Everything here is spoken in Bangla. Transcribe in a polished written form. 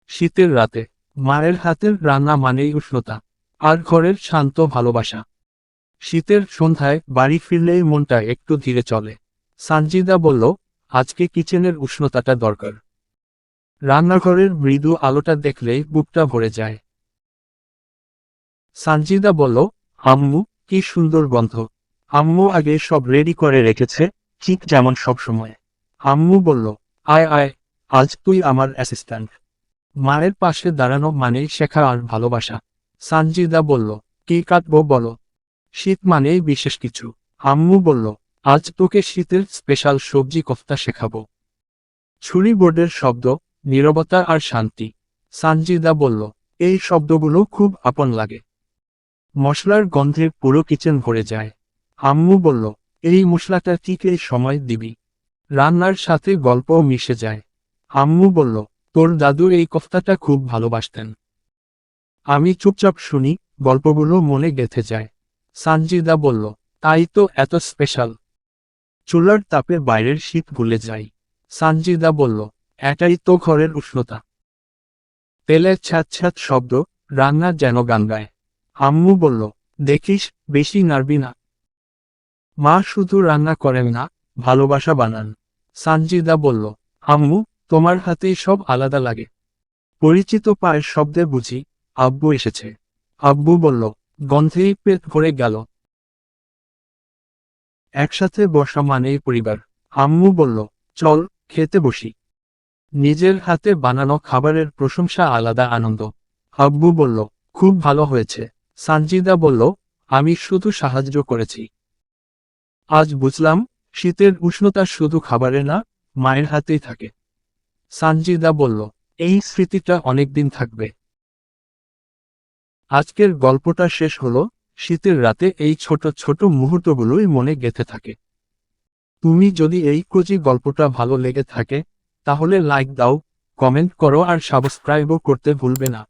শীতের রাতে মায়ের হাতের রান্না মানেই উষ্ণতা আর ঘরের শান্ত ভালোবাসা। শীতের সন্ধ্যায় বাড়ি ফিরলেই মনটা একটু ধীরে চলে। সানজিদা বলল, আজকে কিচেনের উষ্ণতাটা দরকার। রান্নাঘরের মৃদু আলোটা দেখলেই বুকটা ভরে যায়। সানজিদা বলল, আম্মু, কি সুন্দর গন্ধ। আম্মু আগে সব রেডি করে রেখেছে, ঠিক যেমন সবসময়। আম্মু বলল, আয় আয়, আজ তুই আমার অ্যাসিস্ট্যান্ট। মায়ের পাশে দাঁড়ানো মানেই শেখা আর ভালোবাসা। সানজিদা বলল, কি কাটবো বলো? শীত মানেই বিশেষ কিছু। আম্মু বলল, আজ তোকে শীতের স্পেশাল সবজি কোফতা শেখাবো। ছুরি বোর্ডের শব্দ, নীরবতা আর শান্তি। সানজিদা বলল, এই শব্দগুলো খুব আপন লাগে। মশলার গন্ধে পুরো কিচেন ভরে যায়। আম্মু বলল, এই মশলাটা ঠিক এই সময় দিবি। রান্নার সাথে গল্পও মিশে যায়। আম্মু বলল, তোর দাদু এই কোফতাটা খুব ভালোবাসতেন। আমি চুপচাপ শুনি, গল্পগুলো মনে গেঁথে যায়। সানজিদা বলল, তাই তো এত স্পেশাল। চুলার তাপে বাইরের শীত ভুলে যাই। সানজিদা বলল, এটাই তো ঘরের উষ্ণতা। তেলের ছ্যাঁত ছ্যাঁত শব্দ, রান্না যেন গান গায়। আম্মু বলল, দেখিস, বেশি নাড়বি না। মা শুধু রান্না করেন না, ভালোবাসা বানান। সানজিদা বলল, আম্মু, তোমার হাতেই সব আলাদা লাগে। পরিচিত পায়ের শব্দে বুঝি আব্বু এসেছে। আব্বু বলল, গন্ধেই পেট ভরে গেল। একসাথে বসা মানেই পরিবার। আম্মু বলল, চল, খেতে বসি। নিজের হাতে বানানো খাবারের প্রশংসা আলাদা আনন্দ। আব্বু বলল, খুব ভালো হয়েছে। সানজিদা বলল, আমি শুধু সাহায্য করেছি। আজ বুঝলাম, শীতের উষ্ণতা শুধু খাবারে না, মায়ের হাতেই থাকে। সানজিদা বলল, এই স্মৃতিটা অনেকদিন থাকবে। আজকের গল্পটা শেষ হলো। শীতের রাতে এই ছোট ছোট মুহূর্তগুলোই মনে গেঁথে থাকে। তুমি যদি এই কোজি গল্পটা ভালো লেগে থাকে, তাহলে লাইক দাও, কমেন্ট করো আর সাবস্ক্রাইবও করতে ভুলবে না।